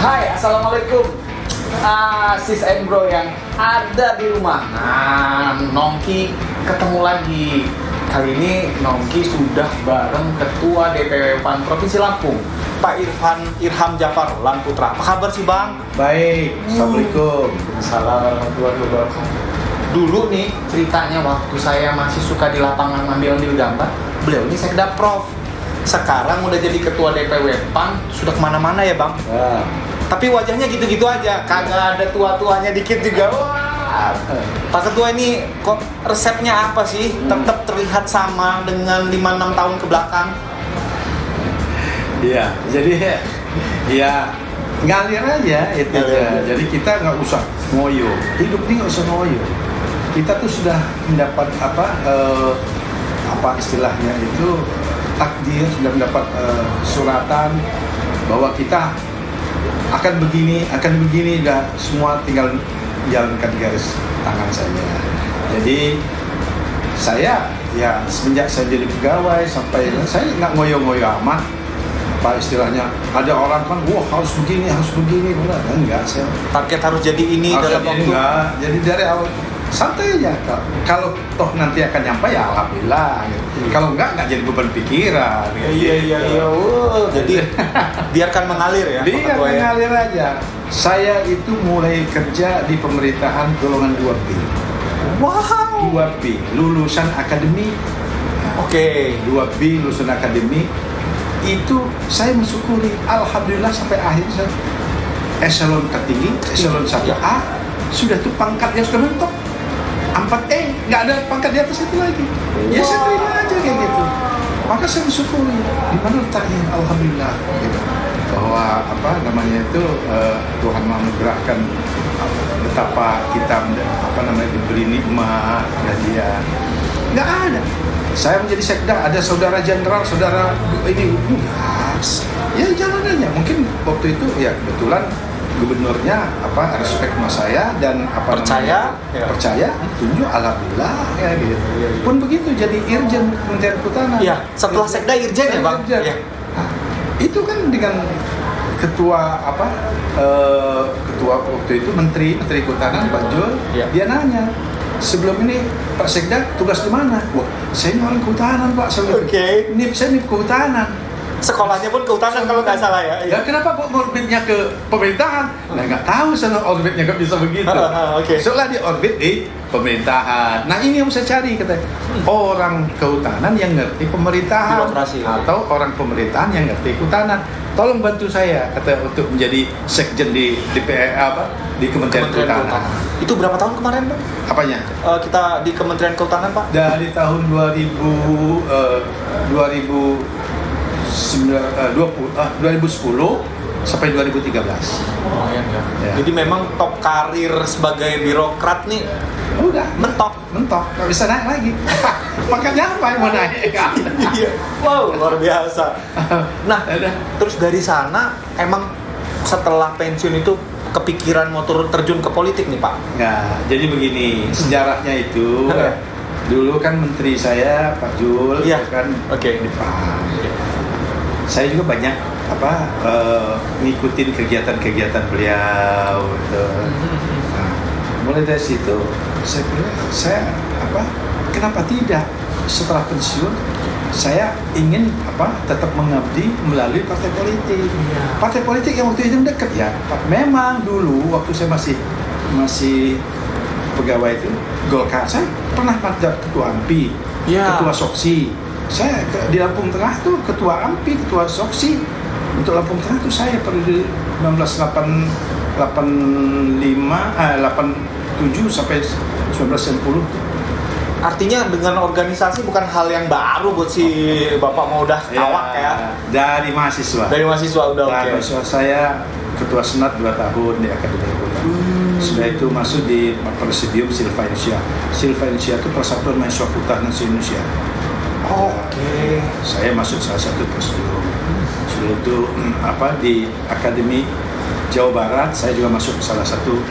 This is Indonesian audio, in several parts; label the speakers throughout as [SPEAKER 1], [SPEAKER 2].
[SPEAKER 1] Hai, assalamualaikum. Sis and bro yang ada di rumah. Nah, Nongki ketemu lagi. Kali ini Nongki sudah bareng Ketua DPW PAN Provinsi Lampung, Pak Irham Jafar Lanputra. Apa kabar sih Bang?
[SPEAKER 2] Baik, Assalamualaikum.
[SPEAKER 1] Salam warahmatullahi wabarakatuh. Dulu nih ceritanya waktu saya masih suka di lapangan ngambil gambar, beliau ini sekda prof. Sekarang udah jadi Ketua DPW PAN, sudah kemana-mana ya Bang?
[SPEAKER 2] Ya.
[SPEAKER 1] Tapi wajahnya gitu-gitu aja, kagak ada tua-tuanya dikit juga. Wah, Pak Ketua ini kok resepnya apa sih? Tetap terlihat sama dengan 5-6 tahun ke belakang.
[SPEAKER 2] Iya, jadi ya ngalir aja itu aja. Jadi kita nggak usah ngoyo, hidup ini nggak usah ngoyo. Kita tuh sudah mendapat apa istilahnya itu takdir, sudah mendapat suratan bahwa kita akan begini, dan semua tinggal jalankan garis tangan saja. Jadi saya ya semenjak saya jadi pegawai sampai saya nggak ngoyo-ngoyo amat. Apa istilahnya, ada orang kan, wah harus begini, enggak, saya
[SPEAKER 1] Target harus jadi ini dalam waktu.
[SPEAKER 2] enggak, jadi dari awal santai aja. Kalau toh nanti akan nyampe ya alhamdulillah gitu. Kalau enggak jadi beban pikiran gitu.
[SPEAKER 1] Iya. Jadi biarkan mengalir ya. Pak
[SPEAKER 2] Biar
[SPEAKER 1] Ketua ya.
[SPEAKER 2] mengalir aja. Saya itu mulai kerja di pemerintahan golongan 2B.
[SPEAKER 1] Wow.
[SPEAKER 2] 2B, lulusan akademi.
[SPEAKER 1] Oke.
[SPEAKER 2] 2B, lulusan akademi. Itu saya mensyukuri, alhamdulillah sampai akhir saya eselon tertinggi, eselon 1A, sudah tuh pangkatnya sudah mentok. 4E, nggak ada pangkat di atas itu lagi. Ya saya terima aja kayak gitu. Maka saya bersyukuri, di mana letaknya, alhamdulillah gitu. Bahwa apa namanya itu Tuhan menganugerahkan betapa kita diberi nikmat dan dia nggak ada. Saya menjadi sekda, ada saudara jenderal, saudara ini ya jalan aja. Mungkin waktu itu ya kebetulan gubernurnya respect sama saya dan
[SPEAKER 1] Percaya,
[SPEAKER 2] tunjuk alhamdulillah ya gitu. Pun begitu jadi Irjen Kementerian Kehutanan.
[SPEAKER 1] Iya, setelah sekda Irjen ya Bang.
[SPEAKER 2] Irjen.
[SPEAKER 1] Iya.
[SPEAKER 2] Nah, itu kan dengan ketua ketua waktu itu Menteri Kehutanan Pak Jul,
[SPEAKER 1] Iya.
[SPEAKER 2] dia nanya, sebelum ini Pak Sekda tugas di mana? Wah, saya ini orang kehutanan Pak.
[SPEAKER 1] Oke.
[SPEAKER 2] Saya ini kehutanan.
[SPEAKER 1] Sekolahnya pun kehutanan kalau nggak salah ya.
[SPEAKER 2] Ya kenapa kok orbitnya ke pemerintahan? Nah nggak tahu sana orbitnya nggak bisa begitu.
[SPEAKER 1] Oke.
[SPEAKER 2] Soalnya di orbit di pemerintahan. Nah ini yang saya cari katanya. Orang kehutanan yang ngerti pemerintahan.
[SPEAKER 1] Birokrasi.
[SPEAKER 2] Atau orang pemerintahan yang ngerti kehutanan. Tolong bantu saya kata untuk menjadi sekjen di Kementerian Kehutanan.
[SPEAKER 1] Itu berapa tahun kemarin Bang?
[SPEAKER 2] Apanya?
[SPEAKER 1] Kita di Kementerian Kehutanan Pak?
[SPEAKER 2] Dari tahun 2010 sampai 2013.
[SPEAKER 1] Lumayan ya.
[SPEAKER 2] Ya.
[SPEAKER 1] Jadi memang top karir sebagai birokrat nih
[SPEAKER 2] Udah
[SPEAKER 1] mentok.
[SPEAKER 2] nggak bisa naik lagi. Makanya apa yang mau naik?
[SPEAKER 1] Iya. Wow, luar biasa. Nah,
[SPEAKER 2] Udah.
[SPEAKER 1] terus dari sana emang setelah pensiun itu kepikiran mau terjun ke politik nih Pak?
[SPEAKER 2] Nah, jadi begini sejarahnya itu. Dulu kan menteri saya Pak Jul,
[SPEAKER 1] Iya.
[SPEAKER 2] kan
[SPEAKER 1] Oke.
[SPEAKER 2] di PAN. Saya juga banyak ngikutin kegiatan beliau gitu. Nah, mulai dari situ saya bilang, kenapa tidak setelah pensiun saya ingin tetap mengabdi melalui partai politik.
[SPEAKER 1] Iya.
[SPEAKER 2] Partai politik yang waktu itu dekat ya. Memang dulu waktu saya masih pegawai itu Golkar, saya pernah mandat ketua AMPI,
[SPEAKER 1] Ya.
[SPEAKER 2] ketua Soksi. Saya di Lampung Tengah tuh ketua AMPI, ketua Soksi. Untuk Lampung Tengah tuh saya periode 1987 sampai 1990.
[SPEAKER 1] Artinya dengan organisasi bukan hal yang baru buat si Bapak mau udah kawak ya.
[SPEAKER 2] Dari mahasiswa.
[SPEAKER 1] Dari mahasiswa udah oke.
[SPEAKER 2] Mahasiswa saya ketua senat 2 tahun di Akademi Hukum. Sudah itu masuk di Presidium Silva Indonesia. Silva Indonesia itu Persatuan Mahasiswa Kehutanan Indonesia.
[SPEAKER 1] Oke.
[SPEAKER 2] Saya masuk salah satu presidium. Sudah itu di Akademi Jawa Barat saya juga masuk salah satu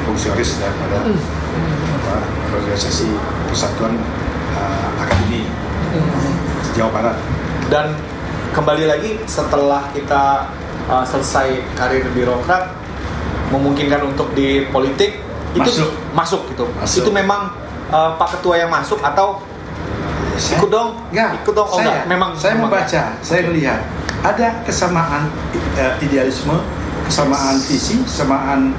[SPEAKER 2] fungsionaris daripada organisasi Persatuan Akademi Jawa Barat.
[SPEAKER 1] Dan kembali lagi setelah kita selesai karir birokrat memungkinkan untuk di politik itu masuk gitu.
[SPEAKER 2] Masuk.
[SPEAKER 1] Itu memang Pak Ketua yang masuk atau ikut dong? Ikut dong.
[SPEAKER 2] Saya membaca, saya melihat ada kesamaan idealisme, kesamaan visi, kesamaan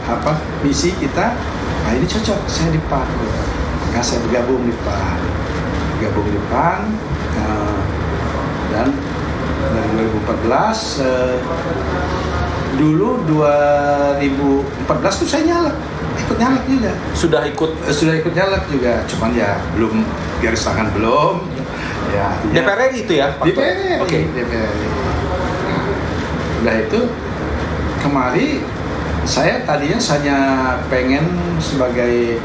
[SPEAKER 2] misi kita. Nah ini cocok, saya di PAN. Maka saya bergabung di PAN. Dan dari 2014 dulu 2014 tuh saya ikut nyalek juga. Sudah ikut nyalek juga, cuman ya belum garis tangan belum. Ya,
[SPEAKER 1] DPR RI itu ya?
[SPEAKER 2] DPR.
[SPEAKER 1] Oke.
[SPEAKER 2] DPR. Udah itu kemari saya tadinya hanya pengen sebagai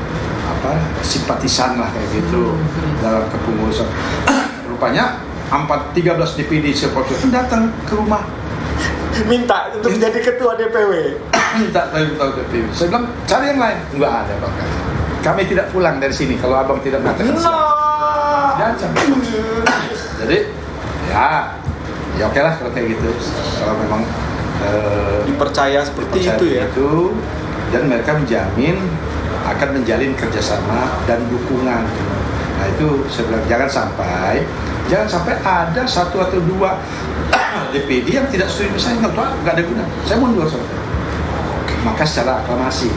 [SPEAKER 2] simpatisan lah kayak gitu dalam kepengurusan. Rupanya 13 DPD supporter datang ke rumah
[SPEAKER 1] minta untuk jadi ketua DPW.
[SPEAKER 2] Minta DPW. Saya bilang cari yang lain. Enggak ada Bang. Kami tidak pulang dari sini kalau abang tidak mengatakan jadi ya oke lah kalau kayak gitu. Kalau memang
[SPEAKER 1] dipercaya seperti itu ya.
[SPEAKER 2] Dan mereka menjamin akan menjalin kerjasama dan dukungan. Nah itu saya bilang jangan sampai ada satu atau dua DPD yang tidak setuju saya, nggak ada guna. Saya mundur soalnya. Maka secara aklamasi.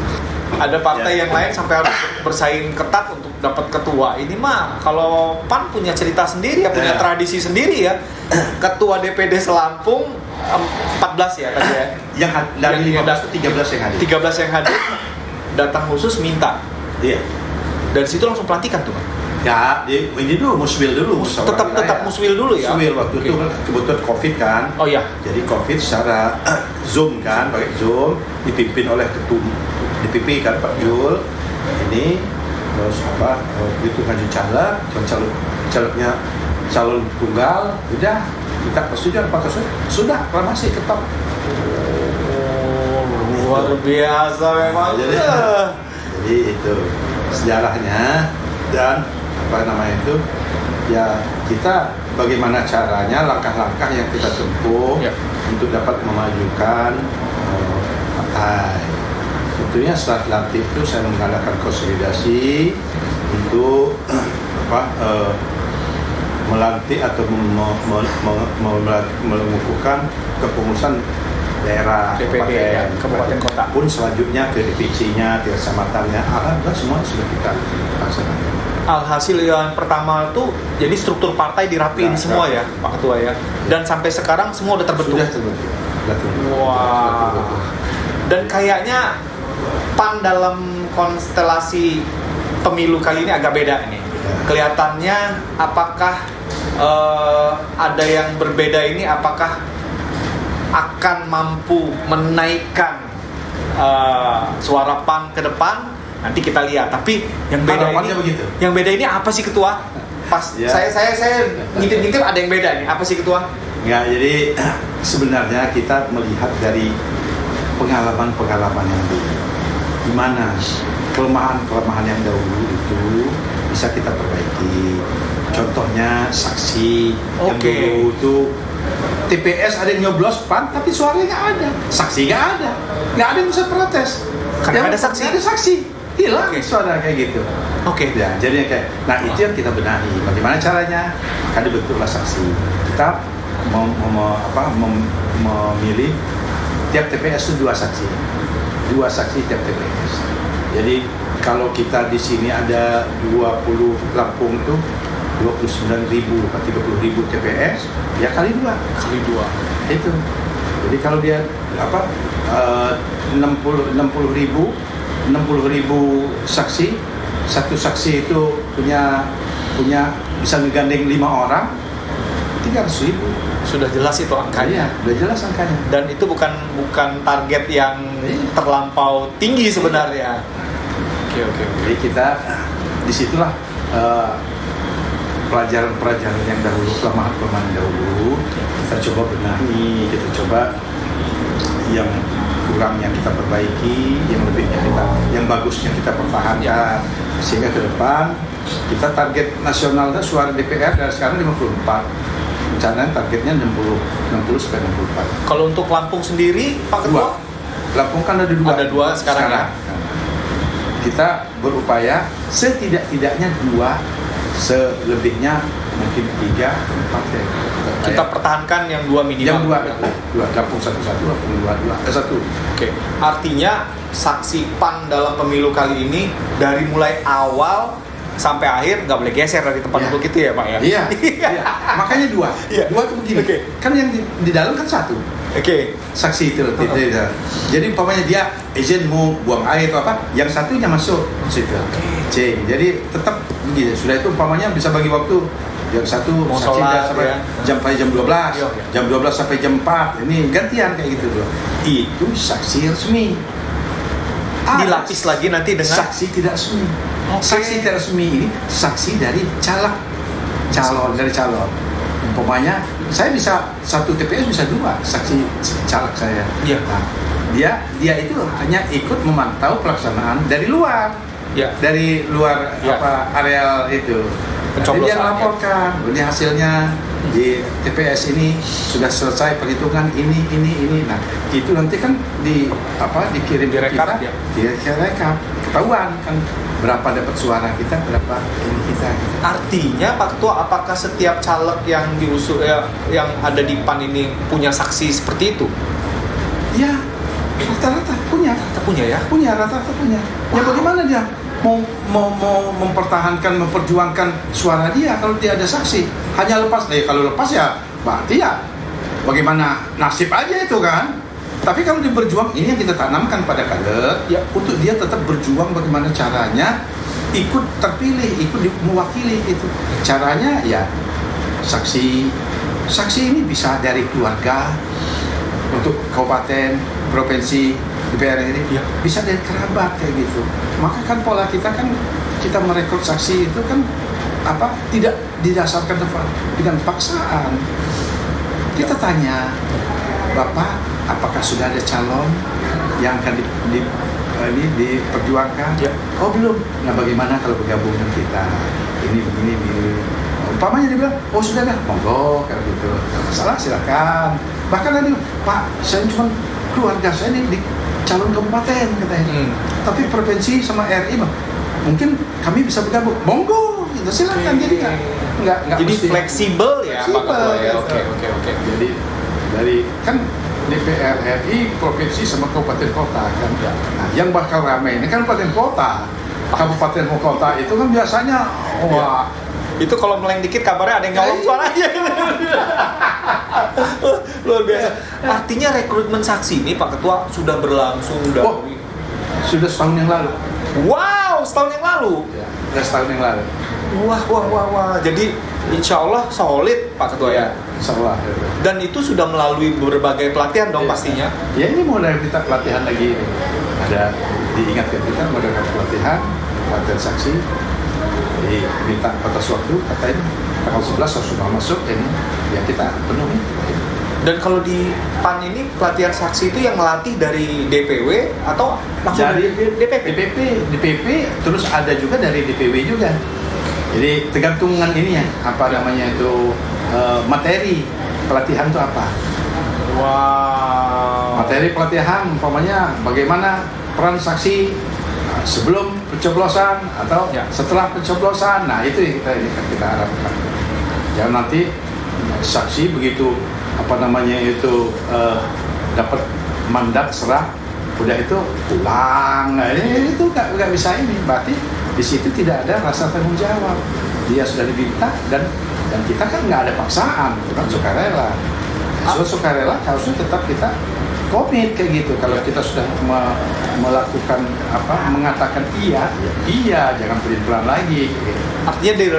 [SPEAKER 1] Ada partai yang lain sampai harus bersaing ketat untuk dapat ketua. Ini mah kalau PAN punya cerita sendiri ya, punya tradisi sendiri ya. Ketua DPD Selampung 14 ya tadi ya.
[SPEAKER 2] Yang dari 15 itu 13 yang hadir.
[SPEAKER 1] 13 yang hadir datang khusus minta.
[SPEAKER 2] Iya.
[SPEAKER 1] Dari situ langsung pelantikan tuh, Pak.
[SPEAKER 2] Ya, ini dulu muswil dulu.
[SPEAKER 1] Tetap muswil dulu ya.
[SPEAKER 2] Muswil waktu itu kebetulan Covid kan.
[SPEAKER 1] Oh iya.
[SPEAKER 2] Jadi Covid secara Zoom kan, pakai Zoom, dipimpin oleh ketum DPP kan Pak Yul. Ini terus itu maju calegnya calon tunggal, udah kita persetujuan Pak Ketua, sudah aklamasi ketok.
[SPEAKER 1] Luar biasa memang.
[SPEAKER 2] Jadi itu sejarahnya. Dan ya kita bagaimana caranya, langkah-langkah yang kita tempuh untuk dapat memajukan partai. Tentunya setelah dilantik itu saya mengadakan konsolidasi untuk melantik atau mengukuhkan kepengurusan daerah
[SPEAKER 1] kabupaten kota
[SPEAKER 2] pun selanjutnya ke DPC-nya, ke kecamatannya, alhamdulillah semua sudah kita laksanakan.
[SPEAKER 1] Alhasil yang pertama itu jadi struktur partai dirapiin semua ya Pak Ketua ya, dan sampai sekarang semua udah terbentuk.
[SPEAKER 2] Sudah terbentuk.
[SPEAKER 1] Wah. Dan kayaknya PAN dalam konstelasi pemilu kali ini agak beda nih. Kelihatannya apakah ada yang berbeda ini, apakah akan mampu menaikkan suara PAN ke depan? Nanti kita lihat. Tapi yang beda ini apa sih Ketua? Pas ya. Saya ngintip ada yang beda nih. Apa sih Ketua?
[SPEAKER 2] Enggak, jadi sebenarnya kita melihat dari pengalaman yang dulu. Di mana kelemahan yang dahulu itu bisa kita perbaiki. Contohnya saksi yang dulu itu TPS ada yang nyoblos PAN tapi suaranya nggak ada, saksi nggak ada yang bisa protes
[SPEAKER 1] karena ada saksi
[SPEAKER 2] hilang suara kayak gitu. Ya, jadi itu yang kita benahi. Bagaimana caranya? Maka dibentuklah saksi. Kita memilih tiap TPS itu dua saksi tiap TPS. Jadi kalau kita di sini ada 20 Lampung itu 29.000 atau 30.000 TPS, ya kali dua itu. Jadi kalau dia 60.000 saksi, satu saksi itu punya bisa menggandeng 5 orang, 300.000.
[SPEAKER 1] Sudah jelas itu angkanya.
[SPEAKER 2] Sudah jelas angkanya.
[SPEAKER 1] Dan itu bukan target yang terlampau tinggi sebenarnya. Oke.
[SPEAKER 2] Jadi kita disitulah pelajaran yang dahulu, kelemahan dahulu kita coba benahi, kita coba yang kurangnya kita perbaiki, yang lebihnya yang bagusnya kita pertahankan, sehingga ke depan kita target nasionalnya suara DPR dari sekarang 54 rencananya targetnya 60 sampai 64.
[SPEAKER 1] Kalau untuk Lampung sendiri, Pak Ketua?
[SPEAKER 2] Lampung kan ada dua.
[SPEAKER 1] Ada dua sekarang ya?
[SPEAKER 2] Kita berupaya setidak-tidaknya 2, selebihnya mungkin 3, 4 ya.
[SPEAKER 1] Kita pertahankan yang 2 minimal.
[SPEAKER 2] Yang 2, Lampung 1, Lampung 2, 1.
[SPEAKER 1] Oke. Artinya saksi PAN dalam pemilu kali ini dari mulai awal sampai akhir nggak boleh geser dari tempat duduk itu ya Pak ya?
[SPEAKER 2] Iya. Makanya 2.
[SPEAKER 1] Iya.
[SPEAKER 2] 2 tuh begini.
[SPEAKER 1] Oke.
[SPEAKER 2] Kan yang di dalam kan 1.
[SPEAKER 1] Oke.
[SPEAKER 2] Saksi itu. Jadi umpamanya dia izin mau buang air atau apa, yang satunya masuk situ. C. Jadi tetap begini. Sudah itu umpamanya bisa bagi waktu. Yang satu
[SPEAKER 1] mau
[SPEAKER 2] saksi
[SPEAKER 1] sholat,
[SPEAKER 2] sampai
[SPEAKER 1] ya.
[SPEAKER 2] jam 12,
[SPEAKER 1] Iya.
[SPEAKER 2] jam 12 sampai jam 4. Ini gantian kayak gitu tuh. Itu saksi resmi.
[SPEAKER 1] Dilapis lagi nanti dengan
[SPEAKER 2] saksi tidak resmi.
[SPEAKER 1] Oke.
[SPEAKER 2] Saksi tidak resmi ini saksi dari calon. Umpamanya saya bisa 1 TPS bisa 2 saksi caleg saya.
[SPEAKER 1] Iya.
[SPEAKER 2] Nah, dia itu hanya ikut memantau pelaksanaan dari luar.
[SPEAKER 1] Ya.
[SPEAKER 2] Dari luar
[SPEAKER 1] Ya.
[SPEAKER 2] areal itu. Jadi dia melaporkan, ini hasilnya di TPS ini sudah selesai perhitungan ini. Nah, itu nanti kan dikirim ke
[SPEAKER 1] Direkap,
[SPEAKER 2] kita,
[SPEAKER 1] ya.
[SPEAKER 2] direkap, ketahuan kan berapa dapat suara kita, berapa ini kita.
[SPEAKER 1] Artinya Pak Ketua, apakah setiap caleg yang diusung yang ada di PAN ini punya saksi seperti itu?
[SPEAKER 2] Ya, rata-rata punya.
[SPEAKER 1] Punya ya?
[SPEAKER 2] Rata-rata punya. Ya bagaimana dia mau mempertahankan, memperjuangkan suara dia kalau dia ada saksi? Hanya lepas, kalau lepas ya berarti ya bagaimana nasib aja itu kan. Tapi kalau dia berjuang, ini yang kita tanamkan pada kader ya, untuk dia tetap berjuang bagaimana caranya ikut terpilih, ikut mewakili itu. Caranya ya saksi ini bisa dari keluarga, untuk kabupaten, provinsi, DPR ini ya, bisa dari kerabat kayak gitu. Maka kan pola kita kan kita merekrut saksi itu kan tidak didasarkan dengan paksaan. Kita tanya, Bapak, apakah sudah ada calon yang akan diperjuangkan?
[SPEAKER 1] Ya.
[SPEAKER 2] Oh belum. Nah bagaimana kalau bergabung dengan kita? Ini begini. Umpamanya dia bilang, oh sudah dah, monggo kayak gitu. Salah silakan. Bahkan tadi, Pak, saya cuma keluarga saya ini di calon kabupaten katanya. Tapi provinsi sama RI mungkin kami bisa bergabung. Monggo, gitu silakan. Jadi nggak
[SPEAKER 1] jadi
[SPEAKER 2] mesti
[SPEAKER 1] fleksibel ya Pak Ketua ya. Oke.
[SPEAKER 2] Jadi dari kan DPR RI provinsi sama kabupaten kota kan.
[SPEAKER 1] Ya.
[SPEAKER 2] Nah, yang bakal ramai ini kan kabupaten kota. Kabupaten kota itu kan biasanya wah.
[SPEAKER 1] Itu kalau meleng dikit kabarnya ada yang nyolong suaranya. Luar biasa. Artinya rekrutmen saksi ini Pak Ketua sudah berlangsung dari
[SPEAKER 2] sudah setahun yang lalu.
[SPEAKER 1] Wow, setahun yang lalu.
[SPEAKER 2] Ya, sudah setahun yang lalu.
[SPEAKER 1] Wah. Jadi insya Allah solid Pak Ketua ya.
[SPEAKER 2] Insya Allah.
[SPEAKER 1] Dan itu sudah melalui berbagai pelatihan dong pastinya.
[SPEAKER 2] Ya ini mulai kita pelatihan lagi. Ada diingatkan kita mulai pelatihan saksi. Jadi minta batas waktu katanya tanggal 11 harus sudah masuk ini ya kita penuhi.
[SPEAKER 1] Dan kalau di PAN ini pelatihan saksi itu yang melatih dari DPW atau langsung
[SPEAKER 2] dari
[SPEAKER 1] DPP?
[SPEAKER 2] DPP terus ada juga dari DPW juga. Jadi tergantungan ini ya namanya itu materi pelatihan itu apa?
[SPEAKER 1] Wow.
[SPEAKER 2] Materi pelatihan umpamanya bagaimana peran saksi sebelum pencoblosan atau setelah pencoblosan. Nah itu yang kita harapkan. Jangan nanti saksi begitu dapat mandat serah, udah itu pulang. Nah, ini itu nggak bisa ini. Berarti di situ tidak ada rasa tanggung jawab. Dia sudah diminta dan kita kan nggak ada paksaan, bukan sukarela. Sukarela harusnya tetap kita komit kayak gitu. Kalau kita sudah melakukan mengatakan iya, jangan pelin-pelan lagi.
[SPEAKER 1] Artinya dari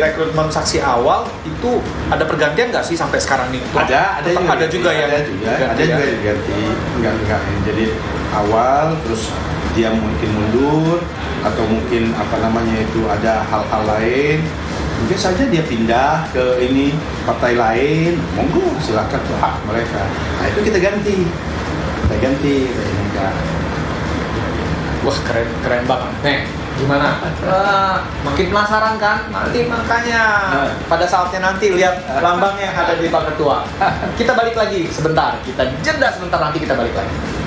[SPEAKER 1] rekrutmen saksi awal itu ada pergantian nggak sih sampai sekarang nih?
[SPEAKER 2] Ada juga diganti. Enggak. Jadi awal terus dia mungkin mundur atau mungkin ada hal-hal lain. Mungkin saja dia pindah ke partai lain, monggo silakan, itu hak mereka. Nah itu kita ganti. Wah
[SPEAKER 1] keren banget. Gimana? Makin penasaran kan? Nanti makanya pada saatnya nanti lihat lambangnya yang ada di Pak Ketua. Kita balik lagi sebentar, kita jeda sebentar, nanti kita balik lagi.